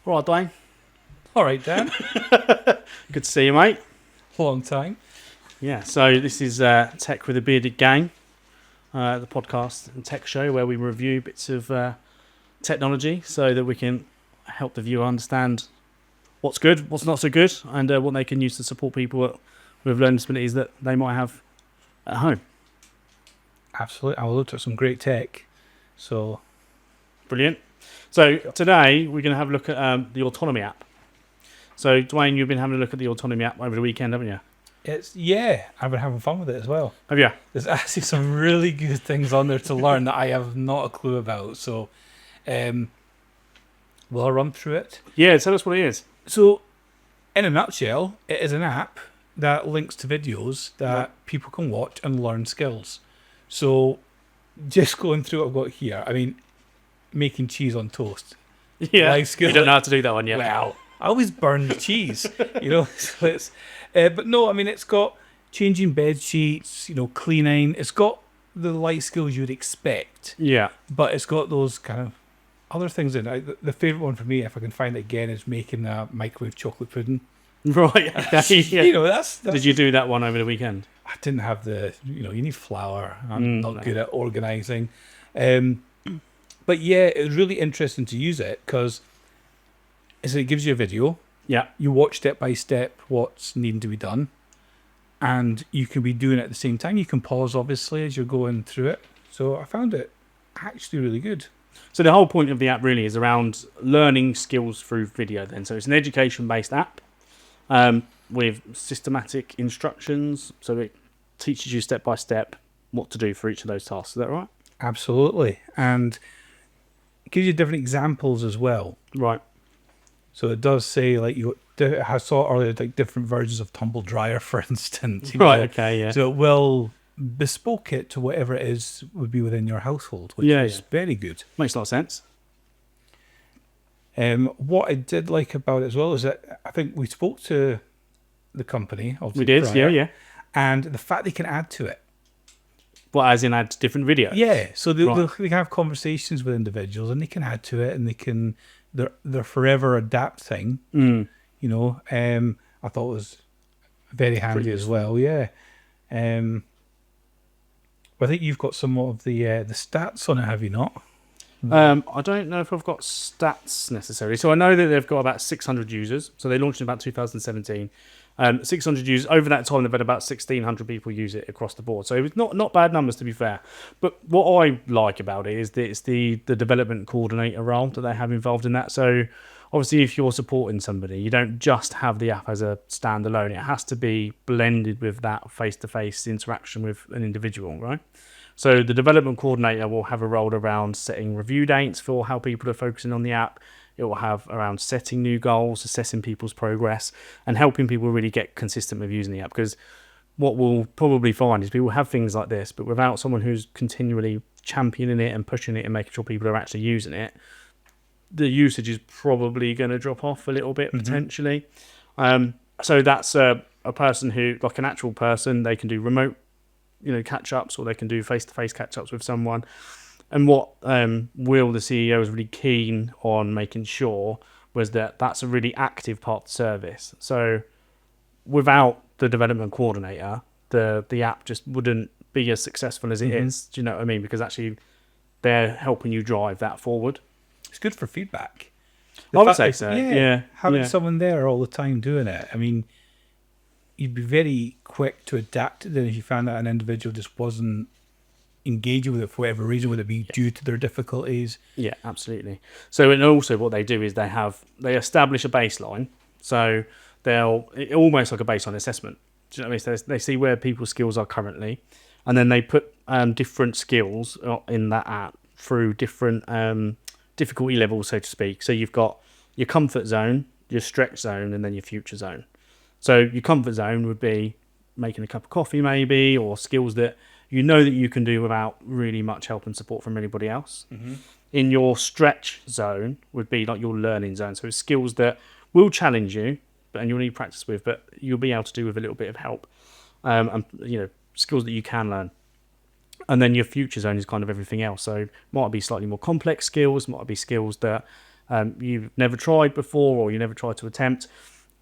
All right, Dwayne. All right, Dan. Good to see you, mate. Long time. Yeah, so this is Tech with a Bearded Gang, the podcast and tech show where we review bits of technology so that we can help the viewer understand what's good, what's not so good, and what they can use to support people with learning disabilities that they might have at home. Absolutely. I looked at some great tech. So, Brilliant. So today we're going to have a look at the Autonomy app. So, Dwayne, you've been having a look at the Autonomy app over the weekend, haven't you? I've been having fun with it as well. Have you? There's actually some really good things on there to learn that I have not a clue about. So, will I run through it? Yeah, tell us what it is. So, in a nutshell, it is an app that links to videos that people can watch and learn skills. So, just going through what I've got here, I mean, making cheese on toast. Yeah, Life skill. you don't know how to do that one yet. Well, I always burn the cheese, So it's, but no, I mean, it's got changing bed sheets, cleaning. It's got the light skills you'd expect, Yeah. but it's got those kind of other things in it. The favorite one for me, if I can find it again, is making a microwave chocolate pudding. Right. Okay. Yeah. That's Did you do that one over the weekend? I didn't have you need flour. I'm not good at organising. But yeah, it was really interesting to use it because it gives you a video. Yeah. You watch step by step what's needing to be done, and you can be doing it at the same time. You can pause, obviously, as you're going through it. So I found it actually really good. So the whole point of the app really is around learning skills through video then. So it's an education-based app with systematic instructions. So it teaches you step by step what to do for each of those tasks. Is that right? Absolutely. And it gives you different examples as well. Right. So it does say, I saw earlier, like different versions of tumble dryer, for instance. Right, okay, yeah. So it will bespoke it to whatever it is would be within your household, which is very good. Makes a lot of sense. What I did like about it as well is that I think we spoke to the company. We did, prior, yeah. And the fact they can add to it. Well, as in add different videos? Yeah, so they can have conversations with individuals and they can add to it and they're forever adapting. I thought it was very handy as well, yeah. I think you've got some of the stats on it, have you not? I don't know if I've got stats necessarily. So I know that they've got about 600 users. So they launched in about 2017. 600 users. Over that time, they've had about 1,600 people use it across the board. So it was not bad numbers, to be fair. But what I like about it is that it's the development coordinator role that they have involved in that. So obviously, if you're supporting somebody, you don't just have the app as a standalone. It has to be blended with that face-to-face interaction with an individual, right? So the development coordinator will have a role around setting review dates for how people are focusing on the app. It will have around setting new goals, assessing people's progress, and helping people really get consistent with using the app. Because what we'll probably find is people have things like this, but without someone who's continually championing it and pushing it and making sure people are actually using it, the usage is probably going to drop off a little bit potentially. So that's a person who, like an actual person, they can do remote, catch-ups, or they can do face-to-face catch-ups with someone. And what Will, the CEO, was really keen on making sure was that that's a really active part of the service. So without the development coordinator, the app just wouldn't be as successful as it is. Do you know what I mean? Because actually they're helping you drive that forward. It's good for feedback. I would say so. Yeah. Having someone there all the time doing it. I mean, you'd be very quick to adapt it. Then if you found that an individual just wasn't engaging with it for whatever reason, would it be due to their difficulties? Yeah, absolutely. So, and also what they do is they establish a baseline. So almost like a baseline assessment. Do you know what I mean? So they see where people's skills are currently, and then they put different skills in that app through different difficulty levels, so to speak. So you've got your comfort zone, your stretch zone, and then your future zone. So your comfort zone would be making a cup of coffee maybe, or skills that you know that you can do without really much help and support from anybody else. In your stretch zone would be like your learning zone. So it's skills that will challenge you, and you'll need practice with, but you'll be able to do with a little bit of help. And skills that you can learn. And then your future zone is kind of everything else. So might be slightly more complex skills, might be skills that you've never tried before or you never tried to attempt.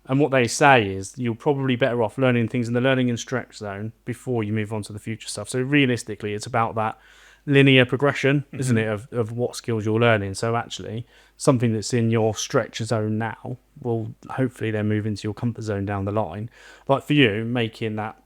And what they say is you're probably better off learning things in the learning and stretch zone before you move on to the future stuff. So realistically, it's about that linear progression, isn't it, of what skills you're learning. So actually, something that's in your stretch zone now will hopefully then move into your comfort zone down the line. Like for you, making that,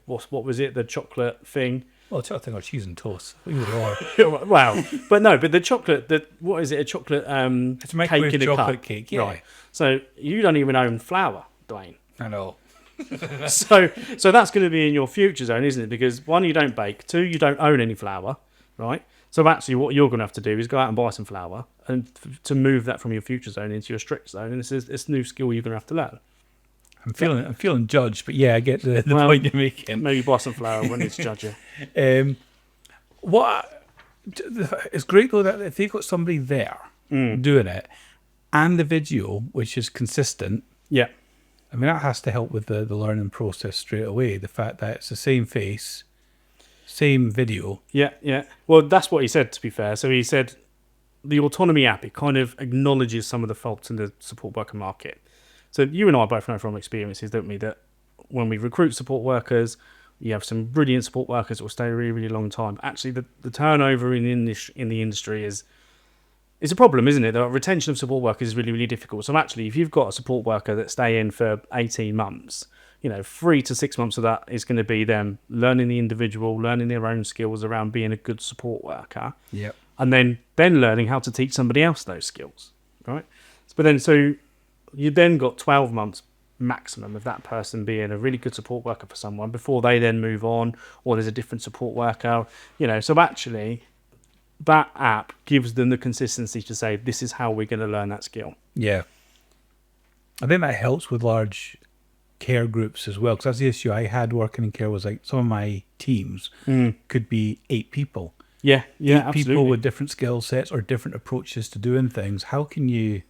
what was it, the chocolate thing? Well, it's a thing or cheese and toast. Either or. Wow. But the chocolate, what is it, a chocolate It's a cake microwave in a chocolate cup? cake, yeah. Right. So you don't even own flour, Dwayne. I know. So that's going to be in your future zone, isn't it? Because one, you don't bake. Two, you don't own any flour, right? So actually, what you're going to have to do is go out and buy some flour, and to move that from your future zone into your strict zone. And it's a new skill you're going to have to learn. I'm feeling judged, but yeah, I get the point you're making. Maybe buy some flour when it's judge you. It's great though that if they've got somebody there doing it, and the video which is consistent. Yeah. I mean, that has to help with the learning process straight away. The fact that it's the same face, same video. Yeah. Well, that's what he said, to be fair. So he said the Autonomy app, it kind of acknowledges some of the faults in the support worker market. So you and I both know from experiences, don't we, that when we recruit support workers, you have some brilliant support workers that will stay a really, really long time. Actually, the turnover in the industry is a problem, isn't it? The retention of support workers is really, really difficult. So actually, if you've got a support worker that stay in for 18 months, 3 to 6 months of that is going to be them learning the individual, learning their own skills around being a good support worker. Yep. And then learning how to teach somebody else those skills, right? So you then got 12 months maximum of that person being a really good support worker for someone before they then move on, or there's a different support worker, So actually, that app gives them the consistency to say, this is how we're going to learn that skill. Yeah. I think that helps with large care groups as well, because that's the issue I had working in care, was like some of my teams could be 8 people. Yeah, 8 absolutely. people with different skill sets or different approaches to doing things. How can you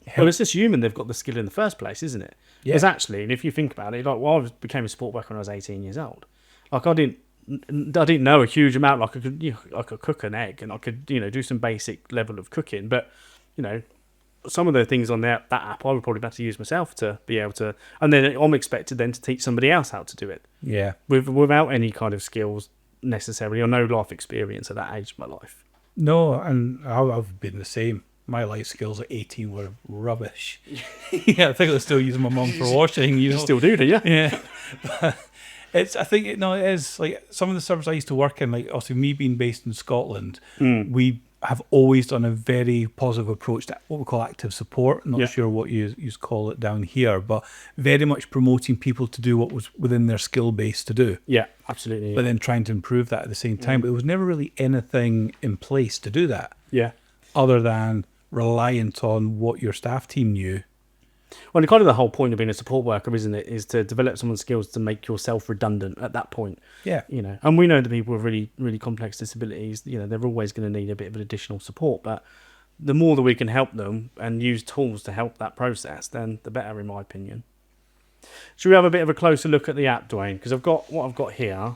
help? Well, it's assuming they've got the skill in the first place, isn't it? Yeah. Because actually, and if you think about it, I became a support worker when I was 18 years old. Like I didn't know a huge amount. Like I could cook an egg, and I could do some basic level of cooking. But some of the things on that app, I would probably have to use myself to be able to. And then I'm expected then to teach somebody else how to do it. Yeah. Without any kind of skills necessarily, or no life experience at that age of my life. No, and I've been the same. My life skills at 18 were rubbish. Yeah, I think I was still using my mum for washing. You still do you? Yeah. It is like some of the services I used to work in, like also me being based in Scotland, we have always done a very positive approach to what we call active support. I'm not sure what you call it down here, but very much promoting people to do what was within their skill base to do. Yeah, absolutely. But then trying to improve that at the same time. But there was never really anything in place to do that. Yeah. Other than reliant on what your staff team knew. Well, kind of the whole point of being a support worker, isn't it, is to develop someone's skills to make yourself redundant at that point. Yeah. And we know that people with really, really complex disabilities, they're always going to need a bit of additional support. But the more that we can help them and use tools to help that process, then the better, in my opinion. Should we have a bit of a closer look at the app, Dwayne? Because what I've got here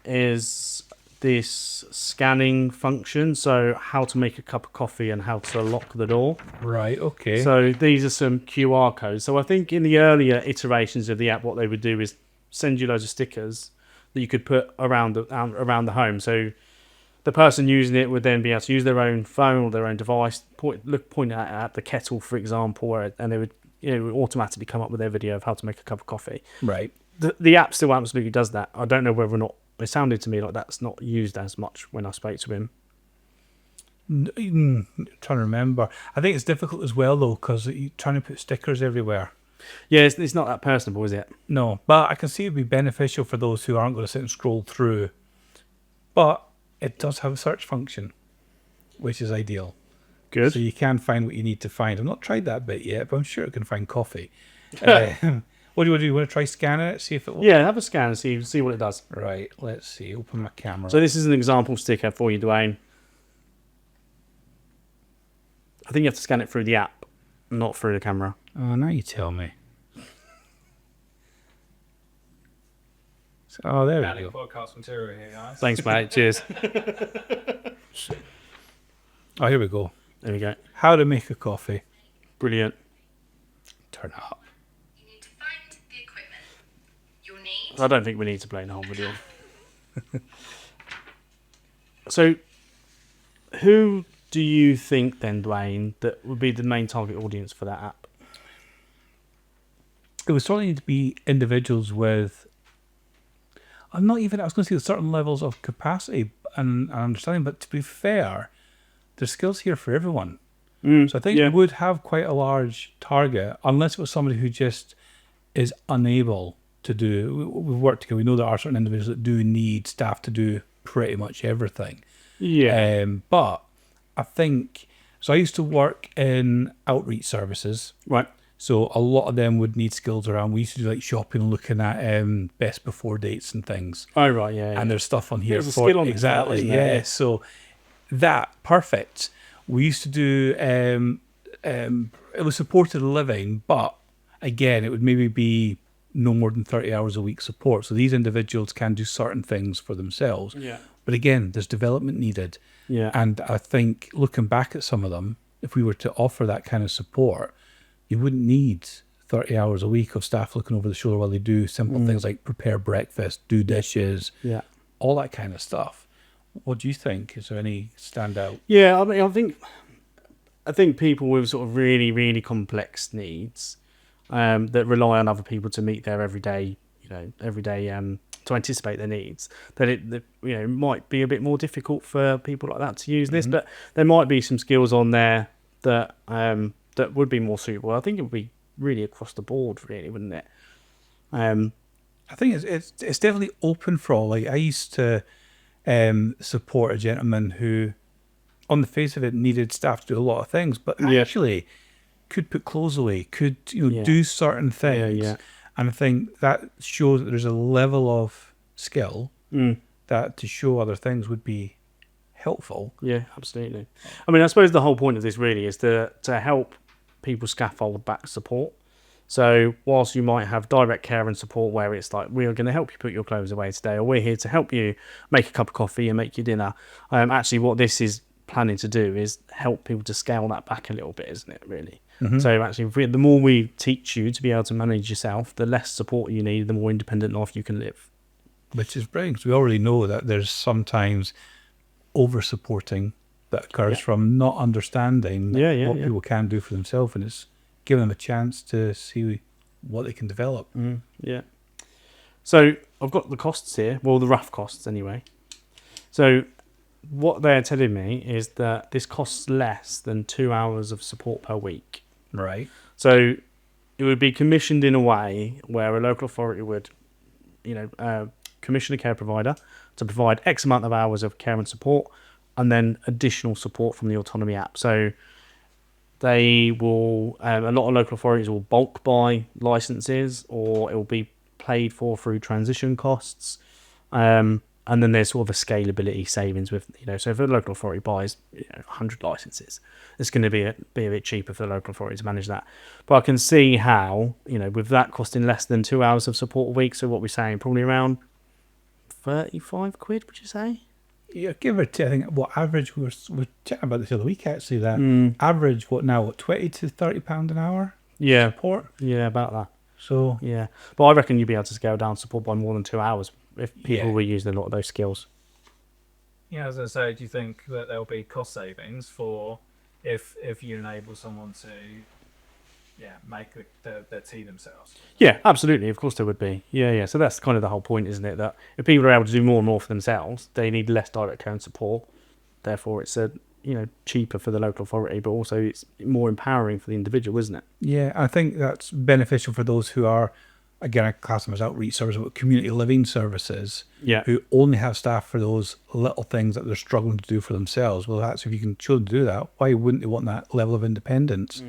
is this scanning function, so how to make a cup of coffee and how to lock the door. Right, okay. So these are some QR codes. So I think in the earlier iterations of the app, what they would do is send you loads of stickers that you could put around the home. So the person using it would then be able to use their own phone or their own device, point at the kettle, for example, and they would would automatically come up with their video of how to make a cup of coffee. Right. The app still absolutely does that. I don't know whether or not. It sounded to me like that's not used as much when I spoke to him. Trying to remember. I think it's difficult as well, though, because you're trying to put stickers everywhere. Yeah, it's not that personable, is it? No, but I can see it would be beneficial for those who aren't going to sit and scroll through. But it does have a search function, which is ideal. Good. So you can find what you need to find. I've not tried that bit yet, but I'm sure it can find coffee. What do you want to do? You want to try scanning it, see if it works? Yeah, have a scan and see what it does. Right, let's see. Open my camera. So this is an example sticker for you, Dwayne. I think you have to scan it through the app, not through the camera. Oh, now you tell me. Oh, there we go. Podcast material here, guys. Thanks, mate. Cheers. Oh, here we go. There we go. How to make a coffee. Brilliant. Turn it up. You need to find the equipment. You'll need I don't think we need to play the whole video. So, who do you think then, Dwayne, that would be the main target audience for that app? It would certainly need to be individuals with, I was going to say certain levels of capacity and understanding, but to be fair, there's skills here for everyone. So I think yeah. we would have quite a large target, unless it was somebody who just is unable to do. We've worked together. We know there are certain individuals that do need staff to do pretty much everything. Yeah. But I think, so I used to work in outreach services. Right. So a lot of them would need skills around. We used to do like shopping, looking at best before dates and things. Oh, right. Yeah. And there's stuff on here There's a for skill on exactly. that, isn't Yeah. there? So that perfect. We used to do it was supported living, but again, it would maybe be no more than 30 hours a week support. So these individuals can do certain things for themselves. Yeah. But again, there's development needed. Yeah. And I think looking back at some of them, if we were to offer that kind of support, you wouldn't need 30 hours a week of staff looking over the shoulder while they do simple things like prepare breakfast, do dishes, Yeah. all that kind of stuff. What do you think? Is there any standout? Yeah, I mean, I think people with sort of really, really complex needs that rely on other people to meet their everyday to anticipate their needs, that it might be a bit more difficult for people like that to use this, but there might be some skills on there that that would be more suitable. I think it would be really across the board, really, wouldn't it? I think it's definitely open for all. Like I used to support a gentleman who, on the face of it, needed staff to do a lot of things, but actually could put clothes away, could do certain things. Yeah. And I think that shows that there's a level of skill that to show other things would be helpful. Yeah, absolutely. I mean, I suppose the whole point of this really is to help people scaffold back support. So whilst you might have direct care and support where it's like, we're going to help you put your clothes away today, or we're here to help you make a cup of coffee and make your dinner. Actually, what this is planning to do is help people to scale that back a little bit, isn't it, really? So actually, the more we teach you to be able to manage yourself, the less support you need, the more independent life you can live. Which is brilliant, because we already know that there's sometimes over-supporting that occurs from not understanding what people can do for themselves, and it's giving them a chance to see what they can develop. Yeah. So I've got the costs here, well, the rough costs anyway. So what they're telling me is that this costs less than 2 hours of support per week. Right. So it would be commissioned in a way where a local authority would, commission a care provider to provide X amount of hours of care and support, and then additional support from the Autonomy app. So they will, a lot of local authorities will bulk buy licenses, or it will be paid for through transition costs. And then there's sort of a scalability savings with, so if a local authority buys 100 licenses, it's going to be a bit cheaper for the local authority to manage that. But I can see how, with that costing less than 2 hours of support a week, so what we're saying, probably around 35 quid, would you say? Yeah, give or take. I think what average we're chatting about this the other week actually. That average what 20 to £30 an hour. Yeah, support. Yeah, about that. So yeah, but I reckon you'd be able to scale down support by more than 2 hours if people were using a lot of those skills. Yeah, as I say, do you think that there'll be cost savings for if you enable someone to make their tea themselves? Yeah, absolutely. Of course there would be. Yeah. So that's kind of the whole point, isn't it? That if people are able to do more and more for themselves, they need less direct care and support. Therefore, it's cheaper for the local authority, but also it's more empowering for the individual, isn't it? yeah, I think that's beneficial for those who are, again, I class them as outreach services, but community living services, who only have staff for those little things that they're struggling to do for themselves. Well, that's, if you can show them to do that, why wouldn't they want that level of independence?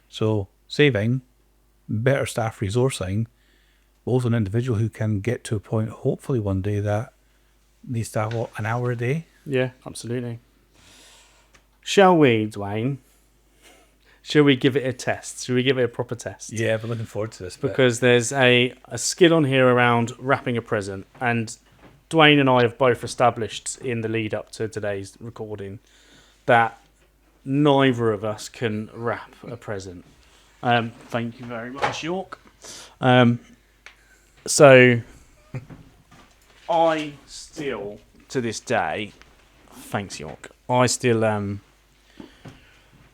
So saving, better staff resourcing, also an individual who can get to a point, hopefully one day, that needs to have an hour a day. Yeah, absolutely. Shall we, Dwayne? Shall we give it a test? Shall we give it a proper test? Yeah, I've been looking forward to this. Because there's a skill on here around wrapping a present, and Dwayne and I have both established in the lead up to today's recording that neither of us can wrap a present. Thank you very much, York. So I still, to this day, thanks, York. I still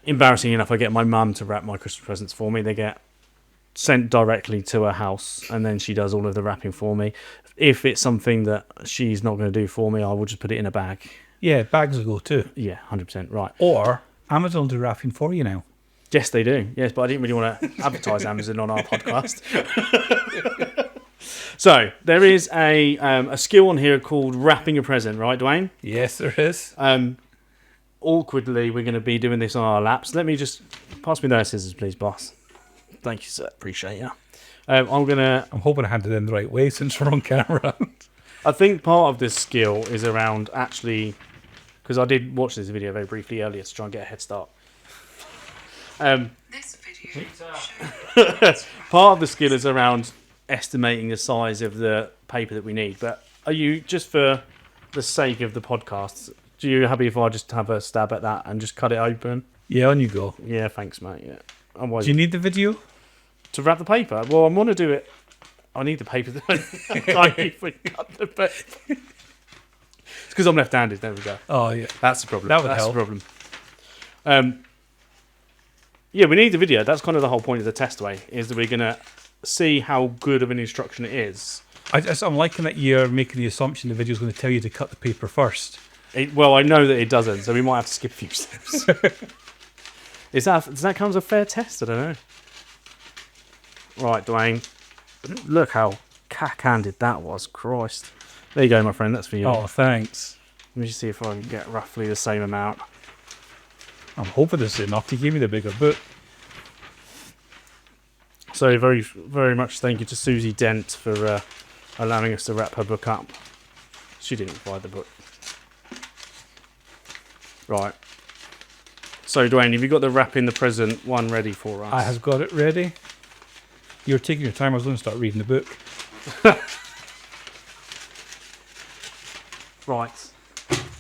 embarrassing enough, I get my mum to wrap my Christmas presents for me. They get sent directly to her house, and then she does all of the wrapping for me. If it's something that she's not going to do for me, I will just put it in a bag. Yeah, bags will go too. Yeah, 100% right. Or Amazon will do wrapping for you now. Yes, they do. Yes, but I didn't really want to advertise Amazon on our podcast. So there is a skill on here called wrapping a present, right, Dwayne? Yes, there is. Awkwardly, we're going to be doing this on our laps. Let me just pass me those scissors, please, boss. Thank you, sir. Appreciate you. I'm hoping I had it in the right way since we're on camera. I think part of this skill is around actually, because I did watch this video very briefly earlier to try and get a head start. This video Part of the skill is around estimating the size of the paper that we need. But are you, just for the sake of the podcast, do you happy if I just have a stab at that and just cut it open? Yeah, on you go. Yeah, thanks, mate. Yeah. Otherwise, Do you need the video? to wrap the paper? Well, I want to do it. I need the paper. I even cut the paper. It's because I'm left-handed. There we go. Oh, yeah. That's the problem. That would That's help. the problem. Yeah, we need the video. That's kind of the whole point of the test way, is that we're going to see how good of an instruction it is. I'm liking that you're making the assumption the video's going to tell you to cut the paper first. Well, I know that it doesn't, so we might have to skip a few steps. Does that count as a fair test? I don't know. Right, Dwayne. Look how cack-handed that was. Christ. There you go, my friend. That's for you. Oh, thanks. Let me just see if I can get roughly the same amount. I'm hoping this is enough. You gave me the bigger book. So very, very much thank you to Susie Dent for allowing us to wrap her book up. She didn't buy the book. Right. So, Dwayne, have you got the wrapping the present one ready for us? I have got it ready. You were taking your time. I was going to start reading the book. Right.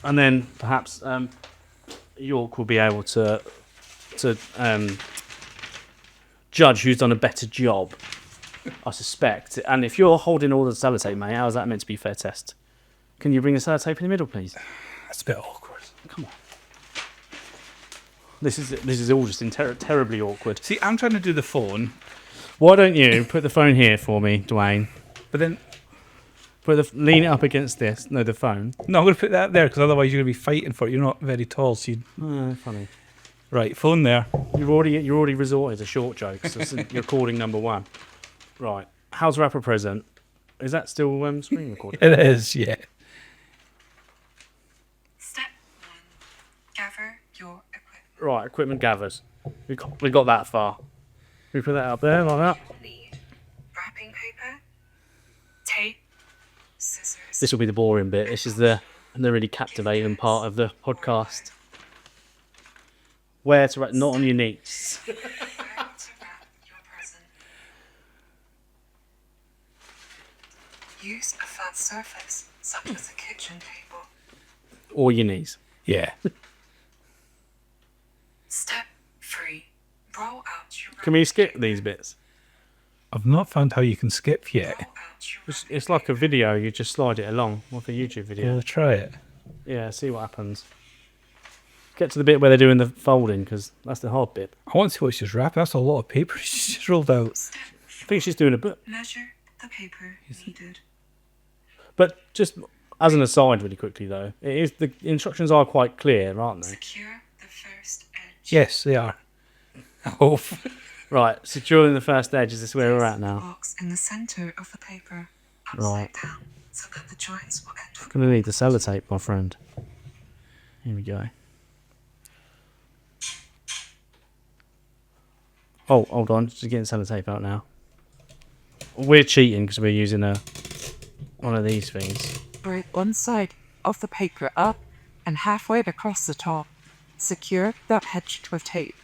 And then perhaps York will be able to judge who's done a better job, I suspect. And if you're holding all the sellotape, mate, how is that meant to be a fair test? Can you bring the sellotape in the middle, please? That's a bit awkward. Come on. This is all just terribly awkward. See, I'm trying to do the phone, Why don't you put the phone here for me, Dwayne? but then Lean it up against this. No, the phone. no, I'm going to put that there because otherwise you're going to be fighting for it. You're not very tall, so you Funny. right. Phone there. You're already resorted to short jokes. This is recording number one. Right. How's wrap a present? Is that still screen recording? It is, yeah. Step 1. Gather your equipment. Right. Equipment gathers. We got that far. We put that up there like that. Need wrapping paper, tape, scissors. This will be the boring bit. This is the really captivating part of the podcast. Where to wrap? Not on your knees. Where to wrap your present. Use a flat surface, such as a kitchen table. Or your knees. Yeah. Step 3. Roll out your Can we skip these bits? I've not found how you can skip yet. Roll out your It's like a video. You just slide it along, like a YouTube video. Yeah, try it. Yeah, see what happens. Get to the bit where they're doing the folding, because that's the hard bit. I want to see what she's wrapping. That's a lot of paper she's just rolled out. Step I think she's doing a book. Measure the paper needed. But just as an aside, really quickly though, the instructions are quite clear, aren't they? Secure the first edge. Yes, they are. I hope. Right, securing the first edge. Is this where we're at Place the now? box in the center of the paper, upside Right. down, so that the joints will enter. Gonna need the sellotape, my friend. Here we go. Oh, hold on, just getting sellotape out now. We're cheating because we're using one of these things. Break one side of the paper up and halfway across the top. Secure the edge with tape.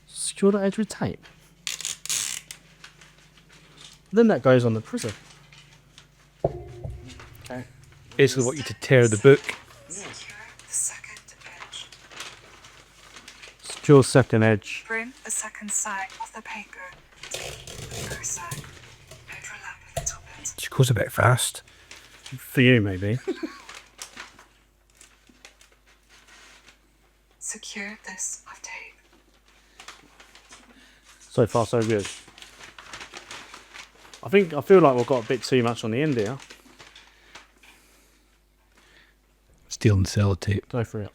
Secure the edge with tape. Then that goes on the prism. Okay. Basically, want you to tear the book. Secure the second edge. Dual second edge. Bring the second side of the paper to the first side. Overlap a little bit. She goes a bit fast. For you, maybe. Secure this with tape. So far, so good. I feel like we've got a bit too much on the end here. Stealing sellotape. Go for it.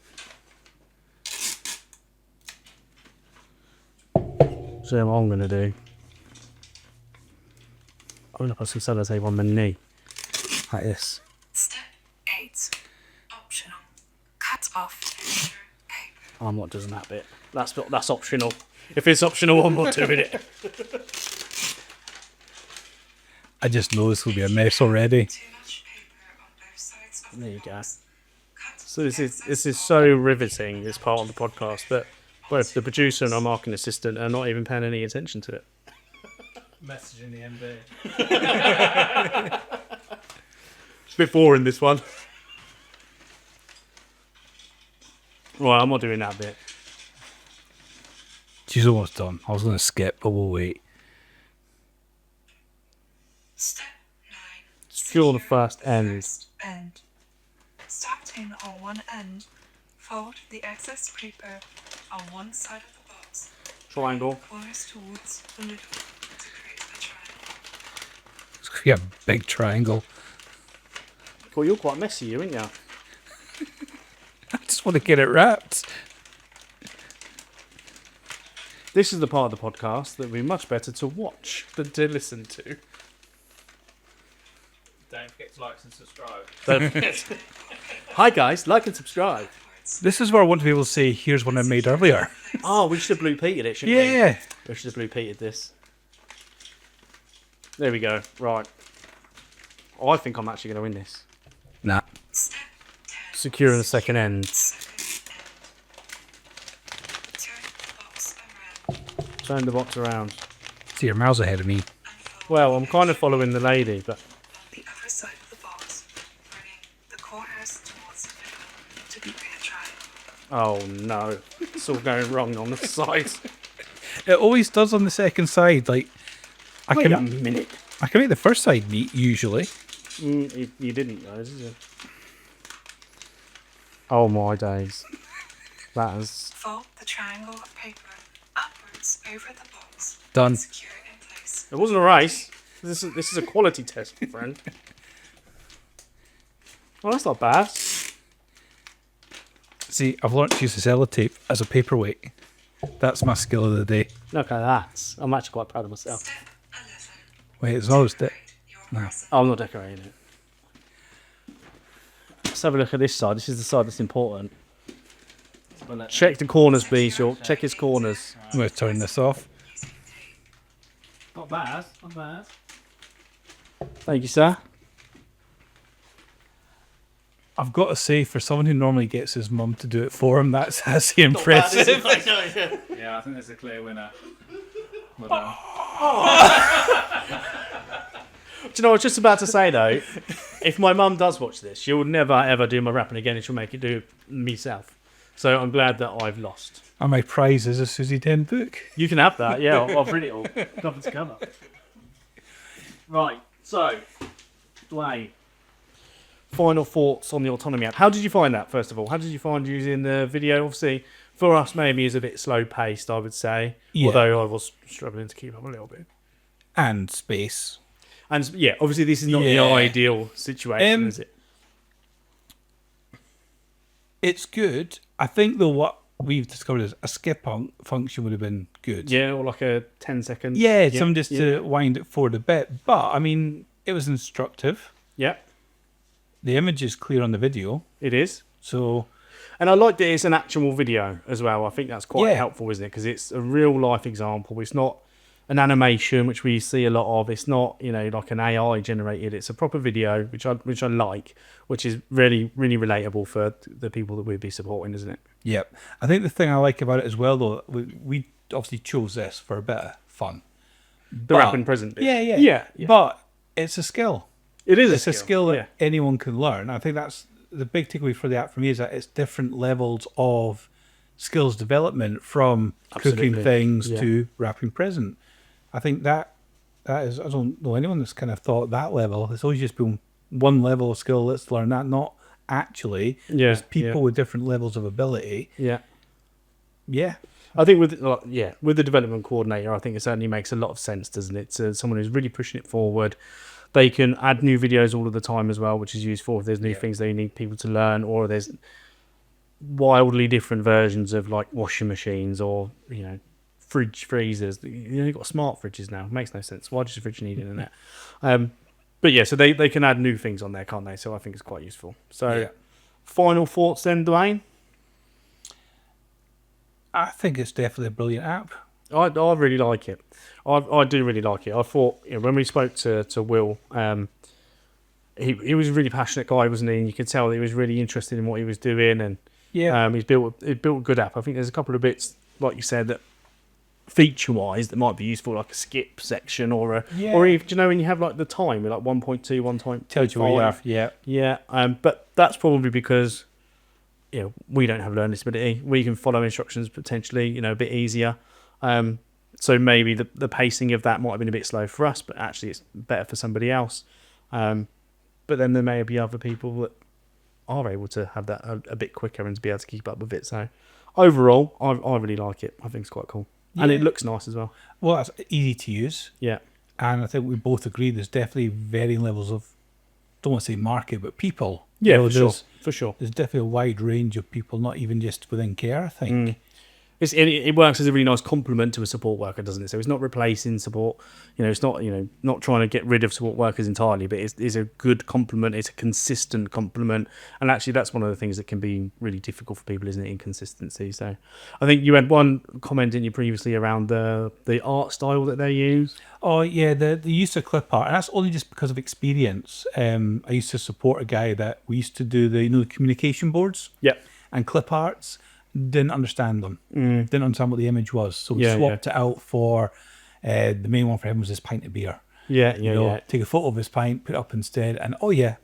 So what I'm going to do. I'm going to put some sellotape on my knee. Like this. Step 8. Optional. Cut off extra paper. I'm not doing that bit. That's optional. If it's optional, I'm not doing it. I just know this will be a mess already. Too much paper on both sides of There the you go. box. Cut So this is so riveting, this part of the podcast, but both the producer and our marketing assistant are not even paying any attention to it. Messaging the MD. It's a bit boring, this one. Right, I'm not doing that bit. She's almost done. I was going to skip, but we'll wait. Step 9. Secure the first end. First end. Starting on one end, fold the excess paper on one side of the box. Triangle. Corners towards the middle to create a triangle. It's going to be a big triangle. Cool, you're quite messy, you, aren't you? I just want to get it wrapped. This is the part of the podcast that would be much better to watch than to listen to. Don't forget to like and subscribe. Don't forget. Hi guys, like and subscribe. This is where I want to be able to say, here's one I made earlier. Oh, we should have blue peated it, shouldn't we? Yeah. We should have blue peated this. There we go. Right. I think I'm actually going to win this. Nah. Step 10. Securing the second end. Second end. Turn the box around Turn the box around. See, you're miles ahead of me. and fold Well, I'm kind of following the lady, but on the other side of the box, bringing the corners towards the middle to create a triangle. oh no, it's all going wrong on the side. It always does on the second side. Like, I Wait a can minute. make the first side neat, usually. You didn't though, did you? Oh my days. That is... Fold the triangle of paper upwards over the box. Done. And secure in place. It wasn't a race. This is a quality test, my friend. Well, that's not bad. See, I've learned to use the sellotape as a paperweight. That's my skill of the day. Look at that. I'm actually quite proud of myself. Step 11. Wait, it's always it. Your No. present. Oh, I'm not decorating it. Let's have a look at this side. This is the side that's important. Check the corners, please. Check his corners. I'm going to turn this off. Not bad. Not bad. Thank you, sir. I've got to say, for someone who normally gets his mum to do it for him, that's actually impressive. Yeah, I think there's a clear winner. Well done. Do you know, I was just about to say, though, if my mum does watch this, she'll never, ever do my rapping again and she'll make it do myself. So I'm glad that I've lost. And my prize is a Susie Den book. You can have that, yeah. I'll print it all. Cover to cover. Right, so, Dwayne. Final thoughts on the Autonomy app. How did you find that, first of all? How did you find using the video? Obviously, for us, maybe is a bit slow-paced, I would say. Yeah. Although I was struggling to keep up a little bit. And space. And, yeah, obviously this is not the Yeah. ideal situation, is it? It's good. I think, though, what we've discovered is a skip function would have been good. Yeah, or like a 10-second. Yeah, some just to wind it forward a bit. But, I mean, it was instructive. Yeah, The image is clear on the video. it is. So, And I like that it's an actual video as well. I think that's quite Yeah. helpful, isn't it? Because it's a real life example. It's not an animation, which we see a lot of. It's not, like an AI generated. It's a proper video, which I like, which is really, really relatable for the people that we'd be supporting, isn't it? yep. I think the thing I like about it as well, though, we obviously chose this for a bit of fun. The rapping present bit. Yeah. But it's a skill. It is It's a skill that yeah. anyone can learn. I think that's the big takeaway for the app for me, is that it's different levels of skills development from cooking Absolutely. things Yeah. to wrapping present. I think that is, I don't know anyone that's kind of thought that level. It's always just been one level of skill, let's learn that. Not actually, Yeah, there's people yeah. with different levels of ability. Yeah. Yeah. I think with the development coordinator, I think it certainly makes a lot of sense, doesn't it? So someone who's really pushing it forward. They can add new videos all of the time as well, which is useful if there's new things they need people to learn, or there's wildly different versions of like washing machines or freezers. You've got smart fridges now. It makes no sense. Why does the fridge need internet? But yeah, so they can add new things on there, can't they? So I think it's quite useful. So Yeah. final thoughts then, Dwayne? I think it's definitely a brilliant app. I really like it. I do really like it. I thought when we spoke to Will, he was a really passionate guy, wasn't he? And you could tell that he was really interested in what he was doing, and Yeah. he built a good app. I think there's a couple of bits, like you said, that feature-wise that might be useful, like a skip section or if do you know when you have like the time with like 1.2, 1.5, Tells you where you are. Yeah. yeah. But that's probably because we don't have learning disability. We can follow instructions potentially a bit easier. So maybe the pacing of that might have been a bit slow for us, but actually it's better for somebody else. But then there may be other people that are able to have that a bit quicker and to be able to keep up with it. So overall, I really like it. I think it's quite cool. And it looks nice as well. Well, it's easy to use. Yeah. And I think we both agree there's definitely varying levels of, don't want to say market, but people. Yeah, there's, for sure. There's definitely a wide range of people, not even just within care, I think. It works as a really nice complement to a support worker, doesn't it? So it's not replacing support. It's not not trying to get rid of support workers entirely, but it's a good complement. It's a consistent complement, and actually that's one of the things that can be really difficult for people, isn't it? Inconsistency. So I think you had one comment in you previously around the art style that they use. Oh yeah, the use of clip art, and that's only just because of experience. I used to support a guy that we used to do the communication boards. Yep. And clip arts. Didn't understand them. Didn't understand what the image was, so we Yeah, swapped it out for the main one for him was this pint of beer. Yeah. Take a photo of his pint, put it up instead, and I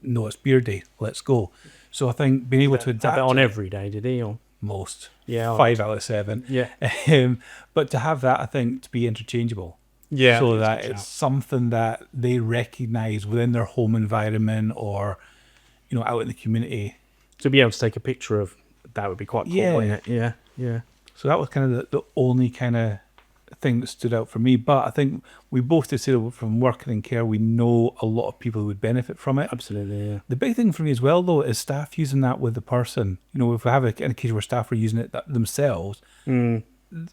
know it's beer day. Let's go. So I think being able to Have adapt it on it- every day, did he? Or most, Yeah, 5 out of 7. Yeah. But to have that, I think, to be interchangeable. Yeah, So that's a that good it's shout. something that they recognise within their home environment or out in the community. To be able to take a picture of that would be quite cool, Yeah. wouldn't it? Yeah. So that was kind of the only kind of thing that stood out for me. But I think we both decided from working in care, we know a lot of people who would benefit from it. Absolutely, yeah. The big thing for me as well, though, is staff using that with the person. If we have a case where staff are using it themselves, It's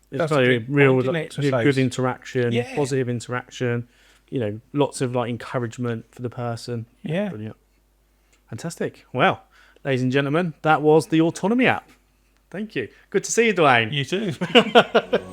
that's very great real, bonding like, exercise. good interaction, Yeah. positive interaction. Lots of like encouragement for the person. Yeah. Brilliant, fantastic. Well, ladies and gentlemen, that was the Autonomy app. Thank you. Good to see you, Dwayne. You too.